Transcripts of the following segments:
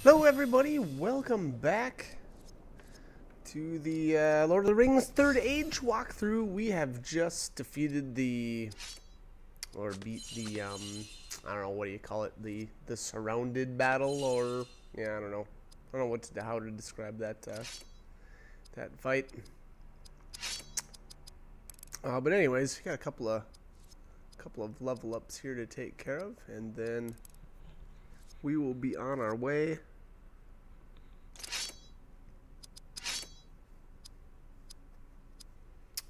Hello everybody, welcome back to the Lord of the Rings Third Age walkthrough. We have just defeated or beat the, I don't know, what do you call it, the surrounded battle, or, yeah, I don't know. I don't know how to describe that, that fight. But anyways, we got a couple of level ups here to take care of, and then we will be on our way.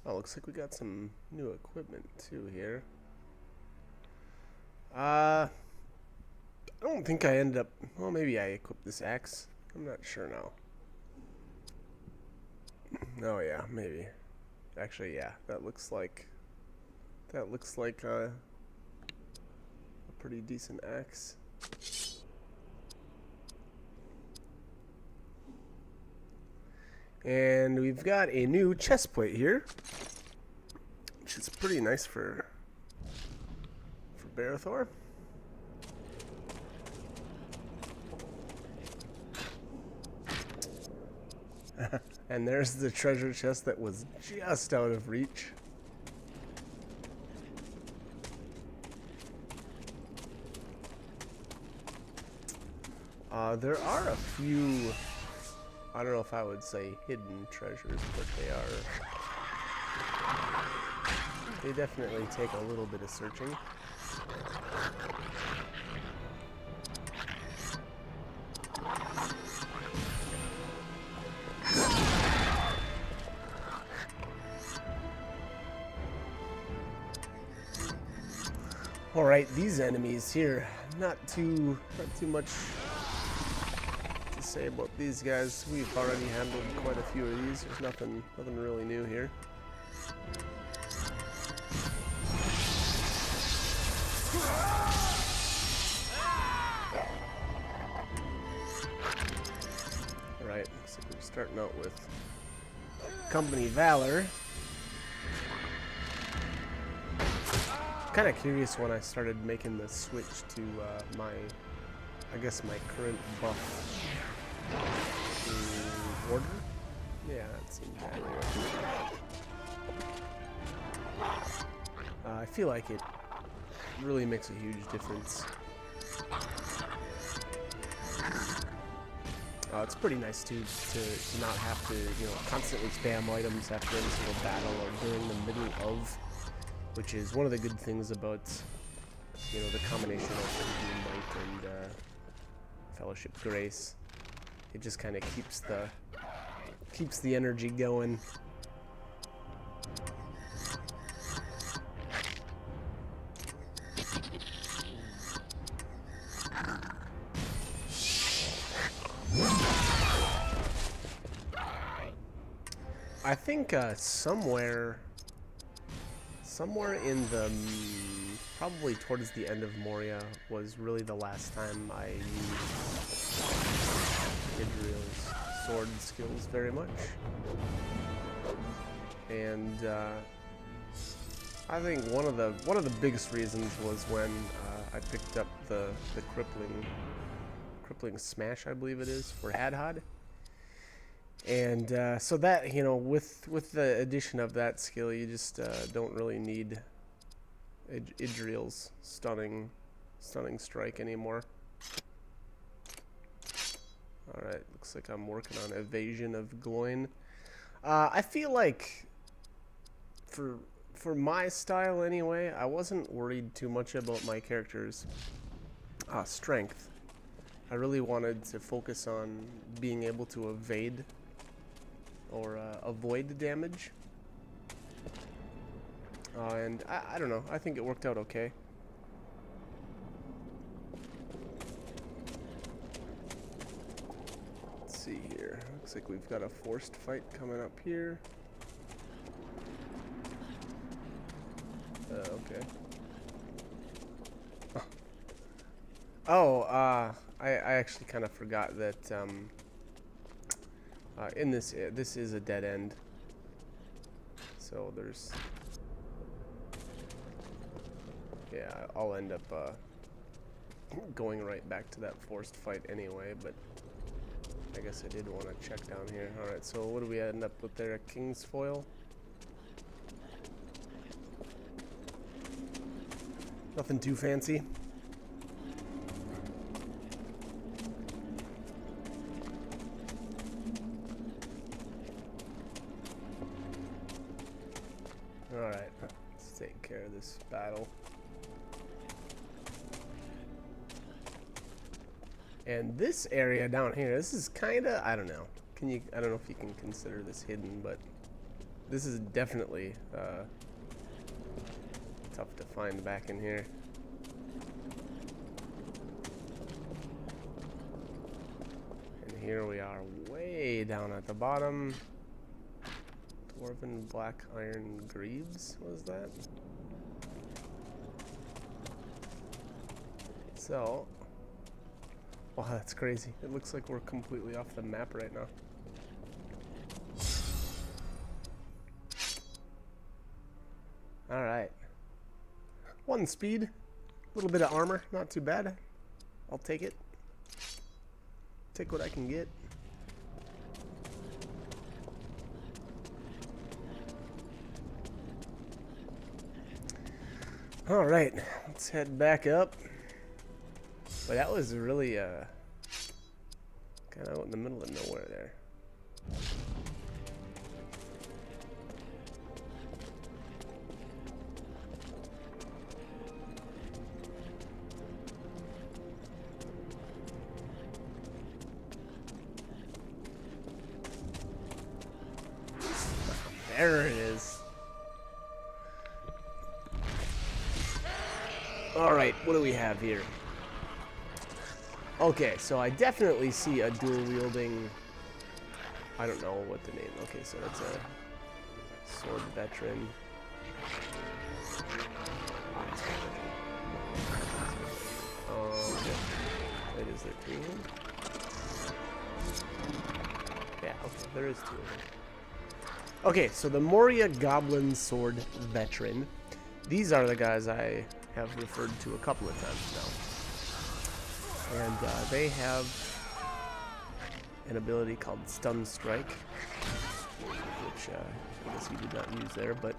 Oh, looks like we got some new equipment too here. I don't think I ended up. Well, maybe I equipped this axe. I'm not sure now. Oh yeah, maybe. Actually, yeah. That looks like a pretty decent axe. And we've got a new chest plate here, which is pretty nice for Barathor. And there's the treasure chest that was just out of reach. There are a few, I don't know if I would say hidden treasures, but they definitely take a little bit of searching. Alright, these enemies here, not too much to say about these guys. We've already handled quite a few of these. There's nothing really new here. Alright, looks like we're starting out with Company Valor. Kind of curious when I started making the switch to I guess my current buff to order. Yeah, that seems accurate. I feel like it really makes a huge difference. It's pretty nice too to not have to, constantly spam items after every single battle or during the middle of, which is one of the good things about, the combination of Might and Fellowship Grace. It just kind of keeps the energy going. I think somewhere in the probably towards the end of Moria was really the last time I used Idril's sword skills very much, and I think one of the biggest reasons was when I picked up the crippling smash, I believe it is, for Hadhad. And so that, with the addition of that skill, you just don't really need Idril's stunning strike anymore. Alright, looks like I'm working on Evasion of Gloin. I feel like, for my style anyway, I wasn't worried too much about my character's strength. I really wanted to focus on being able to evade or avoid damage. And I don't know, I think it worked out okay. Let's see here. Looks like we've got a forced fight coming up here. Okay. Oh, I actually kind of forgot that in this is a dead end. So there's, yeah, I'll end up going right back to that forced fight anyway, but I guess I did want to check down here. Alright, so what do we end up with there? A King's Foil? Nothing too fancy. Alright, let's take care of this battle. And this area down here, this is kinda, I don't know. I don't know if you can consider this hidden, but this is definitely tough to find back in here. And here we are way down at the bottom. Dwarven Black Iron Greaves, what is that? So, wow, that's crazy. It looks like we're completely off the map right now. Alright. 1 speed, a little bit of armor, not too bad. I'll take it. Take what I can get. Alright, let's head back up. But that was really kind of out in the middle of nowhere there. There it is. Alright, what do we have here? Okay, so I definitely see a dual wielding. I don't know what the name. Okay, so that's a sword veteran. Okay. That is their team. Yeah, okay, there is 2 of them. Okay, so the Moria Goblin Sword Veteran. These are the guys I have referred to a couple of times now. And they have an ability called Stun Strike, which I guess you did not use there, but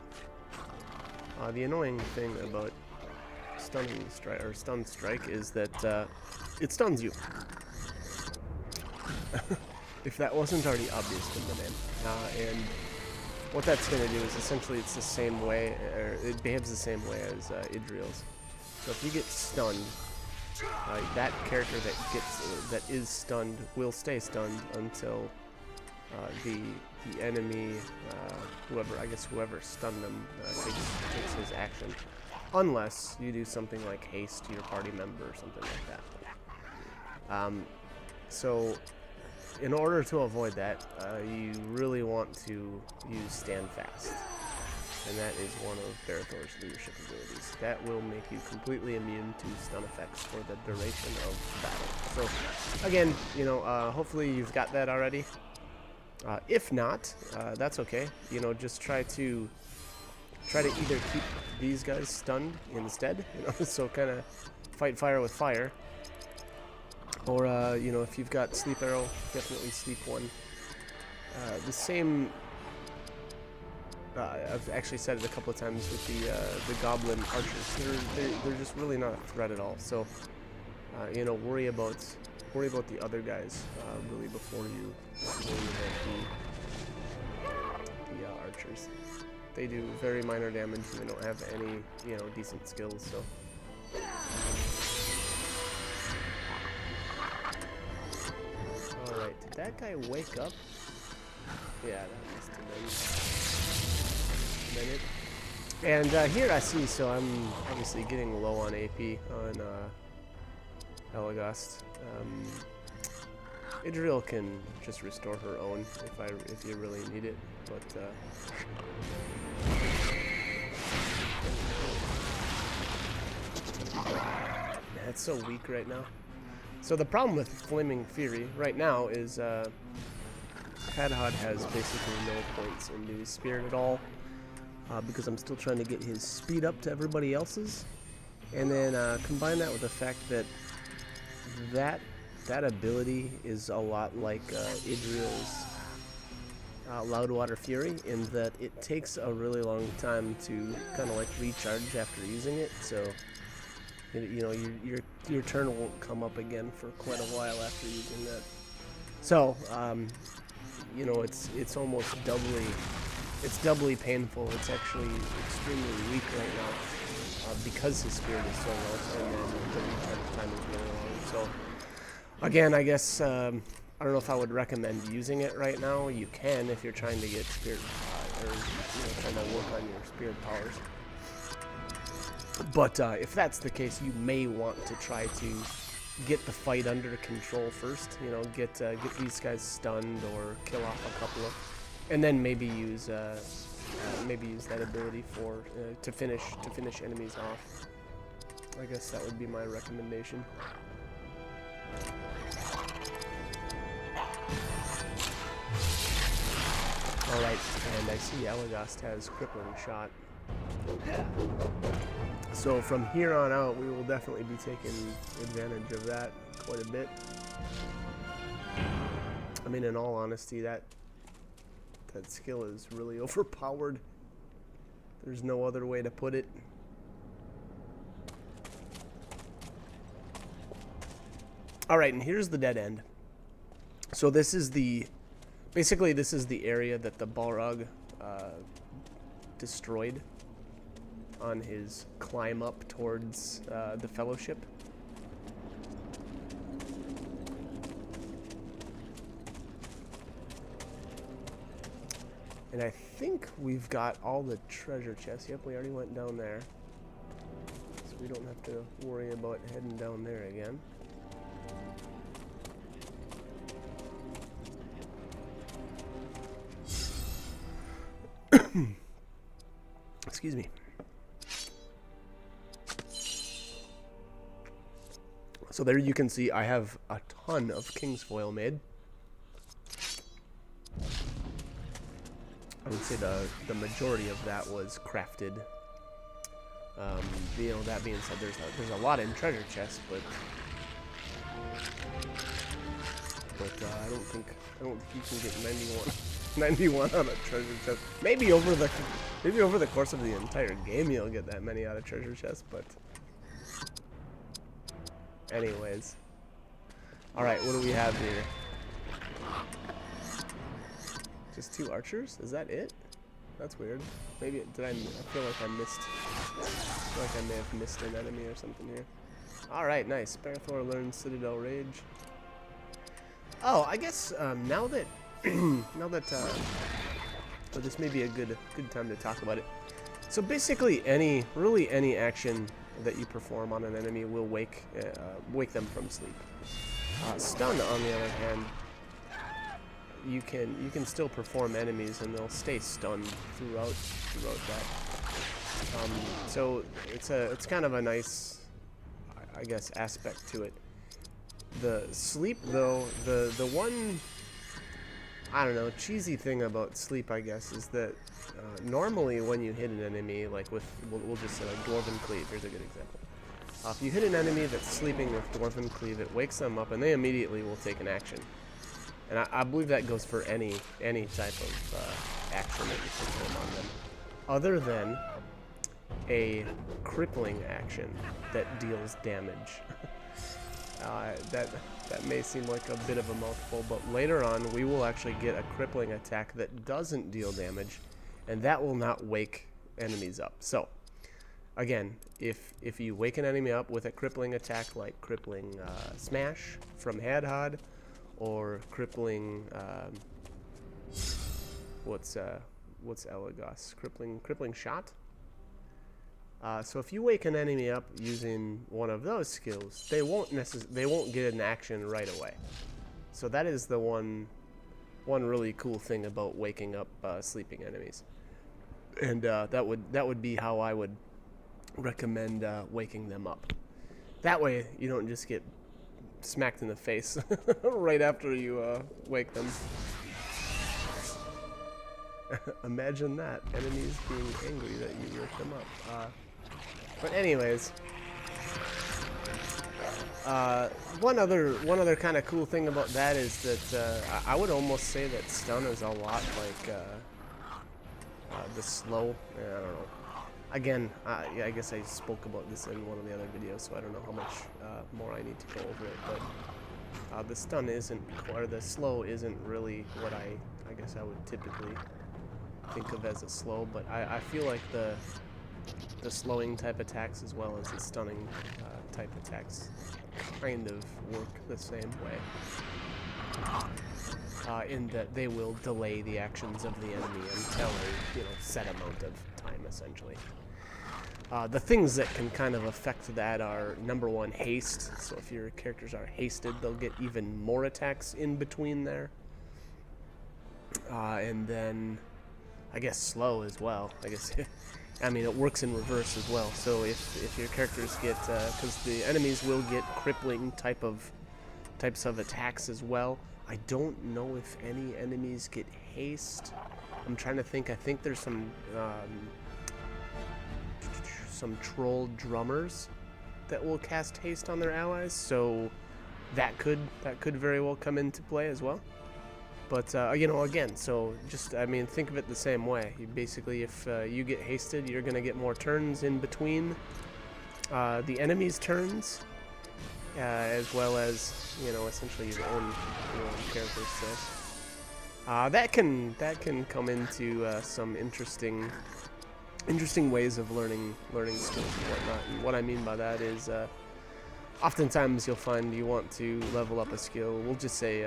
the annoying thing about Stun Strike is that it stuns you. If that wasn't already obvious from the name. And what that's going to do is essentially it's the same way, or it behaves the same way as Idril's. So if you get stunned, that character that is stunned will stay stunned until the enemy, whoever stunned them, takes his action, unless you do something like haste to your party member or something like that. So in order to avoid that, you really want to use Stand Fast. And that is one of Barathor's leadership abilities. That will make you completely immune to stun effects for the duration of battle. So, again, you know, hopefully you've got that already. If not, that's okay. You know, just try to either keep these guys stunned instead. You know, so kind of fight fire with fire. Or, you know, if you've got Sleep Arrow, definitely sleep one. The same. I've actually said it a couple of times with the Goblin Archers. They're just really not a threat at all. So, you know, worry about the other guys really before you the Archers. They do very minor damage and they don't have any, you know, decent skills. So. All right, did that guy wake up? Yeah, that must have been. Minute. And here I see, so I'm obviously getting low on AP on Elagast. Idril can just restore her own if you really need it, but man, it's so weak right now. So the problem with Flaming Fury right now is Hadhad has basically no points into his spirit at all. Because I'm still trying to get his speed up to everybody else's, and then combine that with the fact that that ability is a lot like Idril's Loudwater Fury, in that it takes a really long time to kind of like recharge after using it. So you know your turn won't come up again for quite a while after using that. So you know it's almost doubly painful. It's actually extremely weak right now because his spirit is so low, and then the recharge time is really long. So again, I guess I don't know if I would recommend using it right now. You can if you're trying to get spirit or trying to work on your spirit powers. But if that's the case, you may want to try to get the fight under control first. You know, get these guys stunned or kill off a couple of, and then maybe use that ability for to finish enemies off. I guess that would be my recommendation. Alright, and I see Elagast has Crippling Shot. So from here on out, we will definitely be taking advantage of that quite a bit. I mean, in all honesty, that skill is really overpowered. There's no other way to put it. Alright, and here's the dead end. So this is basically this is the area that the Balrog destroyed on his climb up towards the Fellowship. And I think we've got all the treasure chests. Yep, we already went down there. So we don't have to worry about heading down there again. Excuse me. So there you can see I have a ton of King's Foil made. I would say the majority of that was crafted. You know, that being said, there's a lot in treasure chests, but I don't think you can get 91 out of treasure chest. Maybe over the course of the entire game you'll get that many out of treasure chests, but anyways. Alright, what do we have here? Just 2 archers? Is that it? That's weird. Maybe I feel like I may have missed an enemy or something here. Alright, nice. Sparathor learns Citadel Rage. Oh, I guess now that but this may be a good time to talk about it. So basically, any action that you perform on an enemy will wake them from sleep. Stun, on the other hand, you can still perform enemies and they'll stay stunned throughout that. So it's kind of a nice, I guess, aspect to it. The sleep, though, the one, I don't know, cheesy thing about sleep, I guess, is that normally when you hit an enemy, like with, we'll just say like Dwarven Cleave, here's a good example. If you hit an enemy that's sleeping with Dwarven Cleave, it wakes them up and they immediately will take an action. And I believe that goes for any type of action that you perform on them, other than a crippling action that deals damage. That may seem like a bit of a mouthful, but later on we will actually get a crippling attack that doesn't deal damage, and that will not wake enemies up. So again, if you wake an enemy up with a crippling attack like Crippling Smash from Hadhod, or crippling what's Elagast? Crippling Shot. So if you wake an enemy up using one of those skills, they won't get an action right away. So that is the one really cool thing about waking up sleeping enemies. And that would be how I would recommend waking them up. That way you don't just get smacked in the face right after you wake them. Imagine that, enemies being angry that you wake them up. But anyways, One other kind of cool thing about that is that I would almost say that stun is a lot like the slow. I don't know. Again, yeah, I guess I spoke about this in one of the other videos, so I don't know how much more I need to go over it. But the stun isn't, or the slow isn't really what I guess I would typically think of as a slow. But I feel like the slowing type attacks as well as the stunning type attacks kind of work the same way, in that they will delay the actions of the enemy until a set amount of time, essentially. The things that can kind of affect that are, number one, haste. So if your characters are hasted, they'll get even more attacks in between there. And then, I guess, slow as well. I guess, I mean, it works in reverse as well. So if your characters get, because the enemies will get crippling types of attacks as well. I don't know if any enemies get haste. I'm trying to think. I think there's some troll drummers that will cast haste on their allies, so that could very well come into play as well. But again, so just, I mean, think of it the same way. You basically, if you get hasted, you're gonna get more turns in between the enemy's turns, as well as essentially your own characters. So that can come into some interesting ways of learning skills and whatnot. And what I mean by that is, oftentimes you'll find you want to level up a skill. We'll just say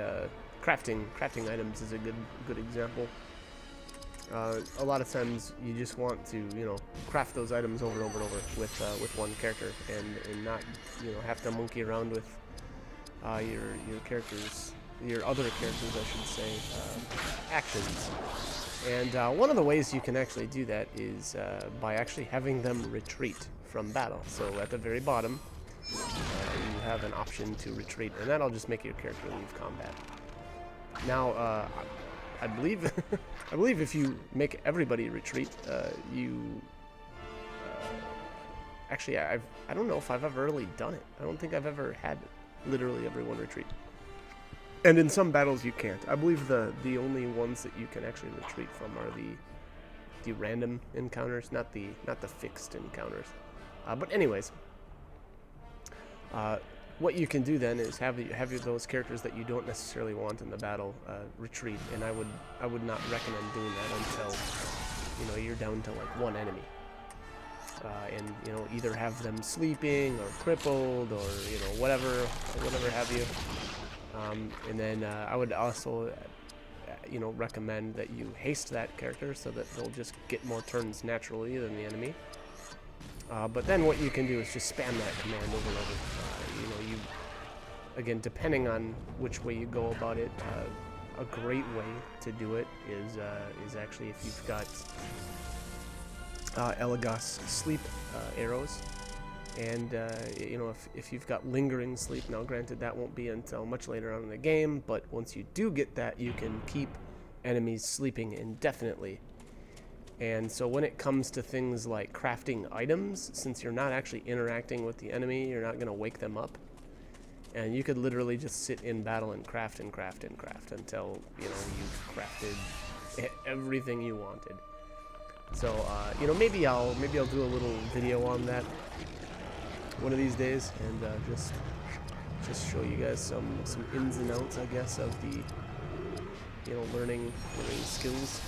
crafting items is a good example. A lot of times you just want to craft those items over and over and over with one character, and not have to monkey around with your other characters, I should say, actions. And one of the ways you can actually do that is by actually having them retreat from battle. So at the very bottom, you have an option to retreat, and that'll just make your character leave combat. Now, I believe if you make everybody retreat, actually, I don't know if I've ever really done it. I don't think I've ever had literally everyone retreat. And in some battles you can't. I believe the only ones that you can actually retreat from are the random encounters, not the fixed encounters. But anyways, what you can do then is have those characters that you don't necessarily want in the battle retreat, and I would not recommend doing that until you're down to like one enemy, and either have them sleeping or crippled or whatever have you. And then I would also recommend that you haste that character so that they'll just get more turns naturally than the enemy. But then what you can do is just spam that command over and over. You again, depending on which way you go about it, a great way to do it is actually if you've got Elagos sleep arrows, and if you've got lingering sleep. Now granted, that won't be until much later on in the game, but once you do get that, you can keep enemies sleeping indefinitely. And so when it comes to things like crafting items, since you're not actually interacting with the enemy, you're not going to wake them up. And you could literally just sit in battle and craft and craft and craft until, you've crafted everything you wanted. So, maybe I'll do a little video on that one of these days, and just show you guys some ins and outs, I guess, of the, learning skills.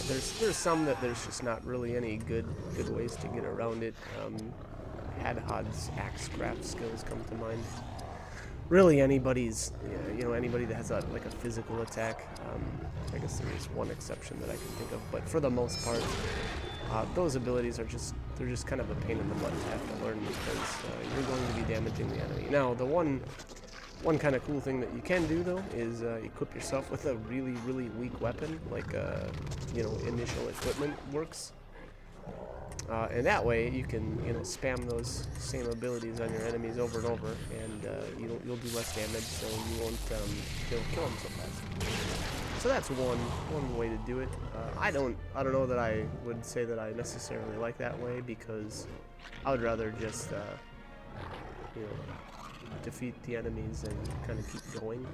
There's some that there's just not really any good ways to get around it. Hadhod's axe craft skills come to mind. Really, anybody's, anybody that has a physical attack. I guess there is one exception that I can think of, but for the most part, those abilities are just kind of a pain in the butt to have to learn, because you're going to be damaging the enemy. Now, the one kind of cool thing that you can do though is equip yourself with a really, really weak weapon, like initial equipment works. And that way you can spam those same abilities on your enemies over and over, and you'll do less damage, so you won't kill them so fast. So that's one way to do it. I don't know that I would say that I necessarily like that way, because I would rather just you know, defeat the enemies and kind of keep going.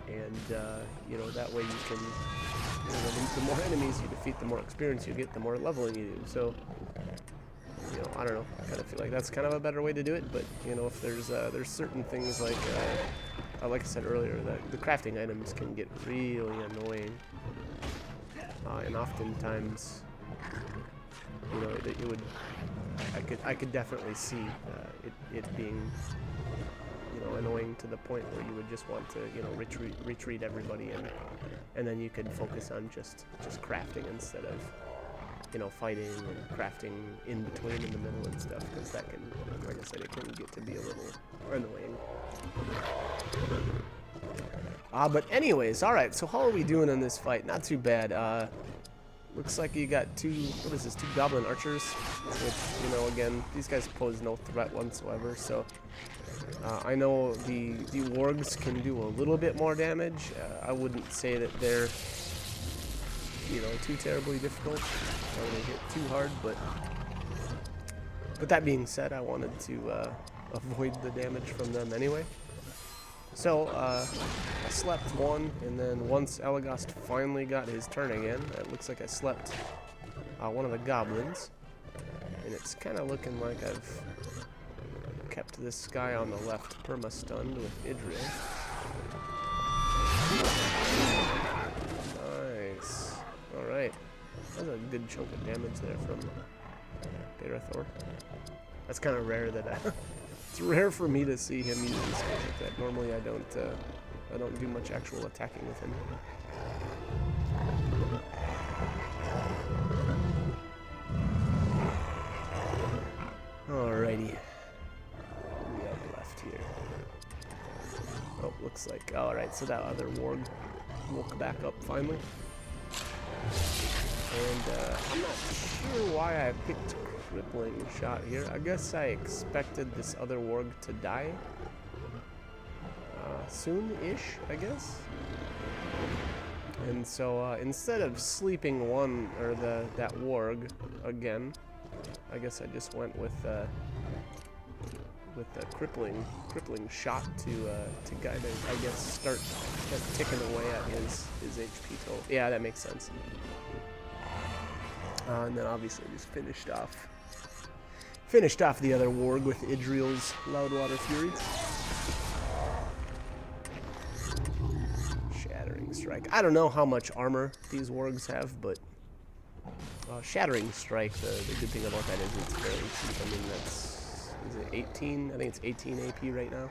And you know, that way you can, you know, the more enemies you defeat, the more experience you get, the more leveling you do. So, you know, I don't know, I kind of feel like that's kind of a better way to do it. But you know, if there's certain things like I said earlier, that the crafting items can get really annoying, and oftentimes, you know, it would, I could definitely see it being, you know, annoying to the point where you would just want to, you know, retreat everybody, and then you could focus on just crafting instead of, you know, fighting and crafting in between, in the middle and stuff, because that can, like I said, it can get to be a little annoying. But anyways, alright, so how are we doing in this fight? Not too bad. Looks like you got two goblin archers, which, you know, again, these guys pose no threat whatsoever, so I know the wargs can do a little bit more damage. I wouldn't say that they're, you know, too terribly difficult, or they hit too hard, but that being said, I wanted to avoid the damage from them anyway. So, I slept one, and then once Elagast finally got his turn again, it looks like I slept one of the goblins, and it's kind of looking like I've kept this guy on the left perma-stunned with Idril. Nice. Alright. That was a good chunk of damage there from Barathor. That's kind of rare that it's rare for me to see him using skills like that. Normally I don't do much actual attacking with him. Alrighty. What do we have left here? Oh, looks like, alright, so that other warg woke back up finally. And I'm not sure why I picked Crippling Shot here. I guess I expected this other warg to die soon-ish, I guess. And so instead of sleeping one, or that warg again, I guess I just went with the crippling shot to kind of, I guess, start ticking away at his HP total. Yeah, that makes sense. And then obviously just finished off the other warg with Idril's Loudwater Fury. Shattering Strike. I don't know how much armor these wargs have, but Shattering Strike, the good thing about that is it's fairly cheap. I mean, is it 18? I think it's 18 AP right now.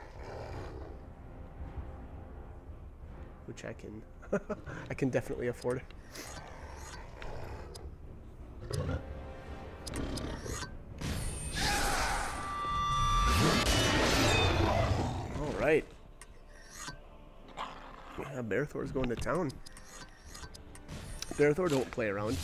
Which I can definitely afford. Alright. Yeah, Barathor's going to town. Barathor don't play around.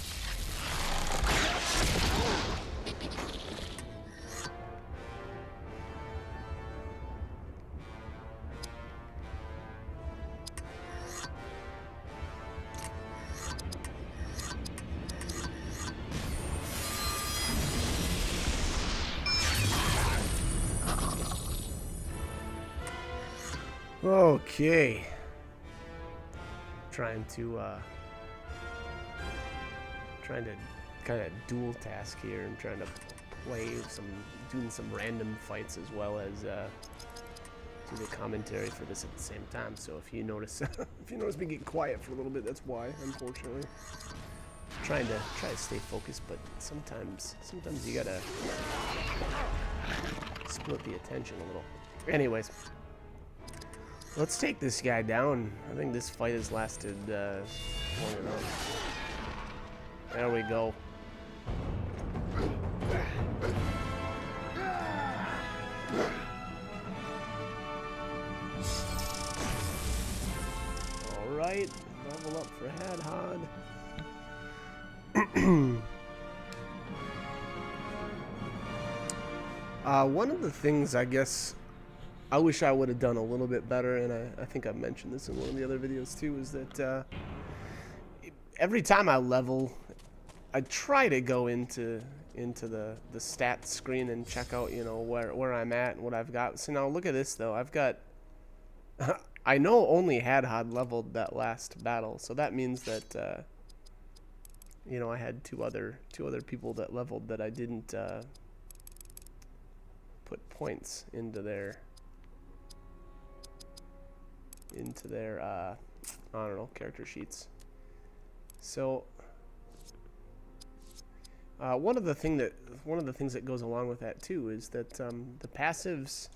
Okay. Trying to kind of dual task here and trying to doing some random fights as well as do the commentary for this at the same time. So if you notice me get quiet for a little bit, that's why, unfortunately. Try to stay focused, but sometimes you gotta split the attention a little. Anyways. Let's take this guy down. I think this fight has lasted long enough. There we go. Alright, level up for Hadhod. One of the things I guess I wish I would have done a little bit better, and I think I've mentioned this in one of the other videos too, is that every time I level, I try to go into into the stats screen and check out, you know, where I'm at and what I've got. So now look at this though. I've got I know only Hadhad leveled that last battle, so that means that you know, I had two other people that leveled that I didn't put points into their I don't know, character sheets. So one of the things that goes along with that too is that the passives,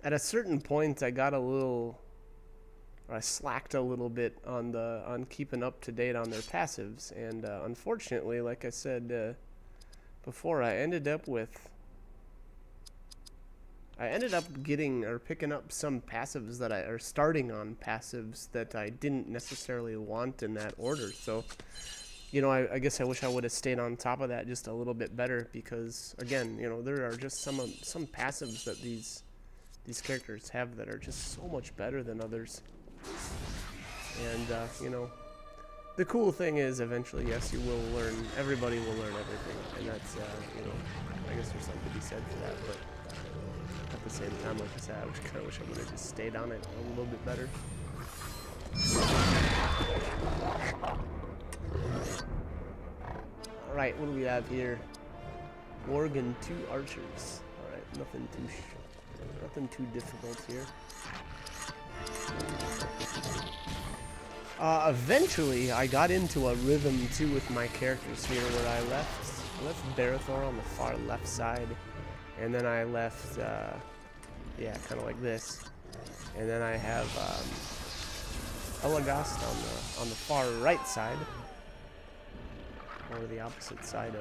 at a certain point I got a little, or I slacked a little bit on keeping up to date on their passives, and unfortunately, like I said before, I ended up getting or picking up some passives that are starting on passives that I didn't necessarily want in that order. So, you know, I guess I wish I would have stayed on top of that just a little bit better, because again, you know, there are just some passives that these characters have that are just so much better than others. And you know, the cool thing is eventually, yes, you will learn. Everybody will learn everything, and that's you know, I guess there's something to be said for that. But at the same time, like I said, I kind of wish I would have just stayed on it a little bit better. All right, what do we have here? Worgen 2 archers. All right, nothing too difficult here. Eventually, I got into a rhythm too with my characters here, where I left Barathor on the far left side, and then I left, yeah, kind of like this, and then I have Elagast on the far right side, or the opposite side,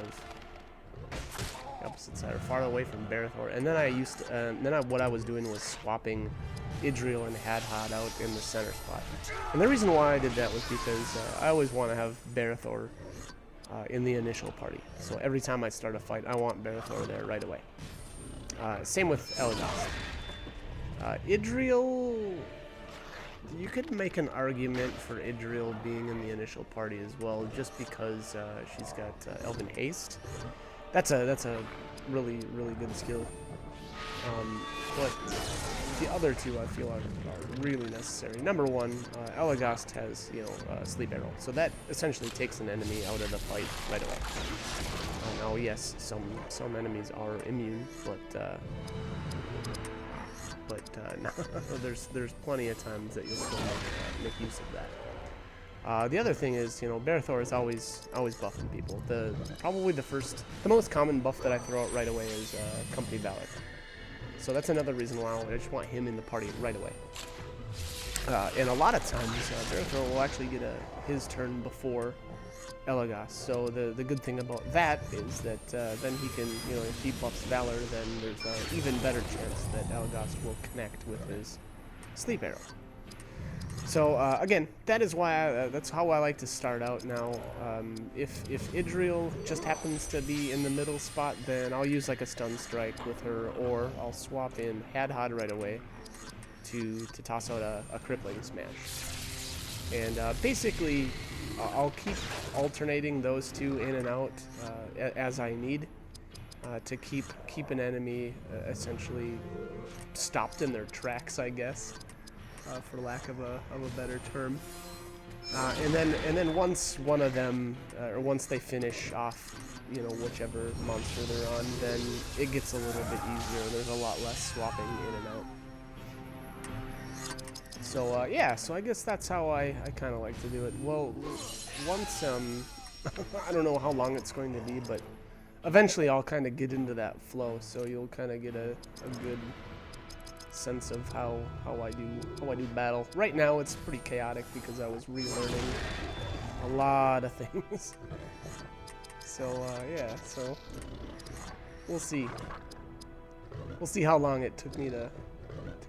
or far away from Barathor, and then what I was doing was swapping Idril and Hadhad out in the center spot. And the reason why I did that was because I always want to have Barathor in the initial party. So every time I start a fight, I want Barathor there right away. Same with Elagast. Idril, you could make an argument for Idril being in the initial party as well, just because she's got Elven Haste. That's a really good skill. But the other two I feel are really necessary. Number one, Elagast has, you know, Sleep Arrow, so that essentially takes an enemy out of the fight right away. Now, yes, some enemies are immune, but no, there's plenty of times that you'll still make use of that. The other thing is, you know, Barathor is always buffing people. Probably the most common buff that I throw out right away is Company Valor. So that's another reason why I just want him in the party right away. And a lot of times, Barathor will actually get his turn before Elagast. So the good thing about that is that then he can, you know, if he buffs Valor, then there's an even better chance that Elagast will connect with his Sleep Arrow. So again, that is why that's how I like to start out now. If Idril just happens to be in the middle spot, then I'll use like a stun strike with her, or I'll swap in Hadhad right away to toss out a crippling smash. And basically, I'll keep alternating those two in and out as I need to keep an enemy essentially stopped in their tracks, I guess. For lack of a better term, and then once one of them, or once they finish off, you know, whichever monster they're on, then it gets a little bit easier. There's a lot less swapping in and out. So yeah, so I guess that's how I kind of like to do it. Well, once I don't know how long it's going to be, but eventually I'll kind of get into that flow, so you'll kind of get a good sense of how I do battle. Right now it's pretty chaotic because I was relearning a lot of things. So yeah, so we'll see how long it took me to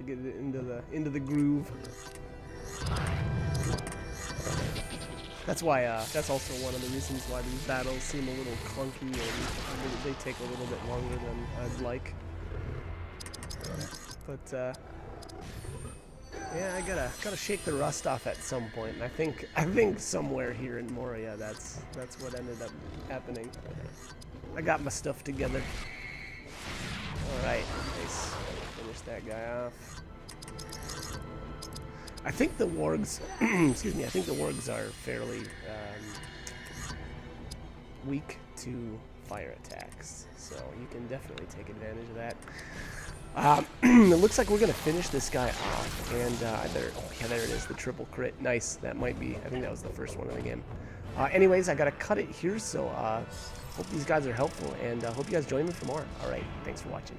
get it into the groove. That's why that's also one of the reasons why these battles seem a little clunky and they take a little bit longer than I'd like. But yeah, I gotta shake the rust off at some point. And I think somewhere here in Moria, that's what ended up happening. I got my stuff together. Alright, nice. Finish that guy off. I think the wargs, excuse me, I think the wargs are fairly weak to fire attacks, so you can definitely take advantage of that. It looks like we're going to finish this guy off, and I better, oh yeah, there it is, the triple crit. Nice, that might be, I think that was the first one of the game. Anyways, I got to cut it here, so hope these guys are helpful, and hope you guys join me for more. Alright, thanks for watching.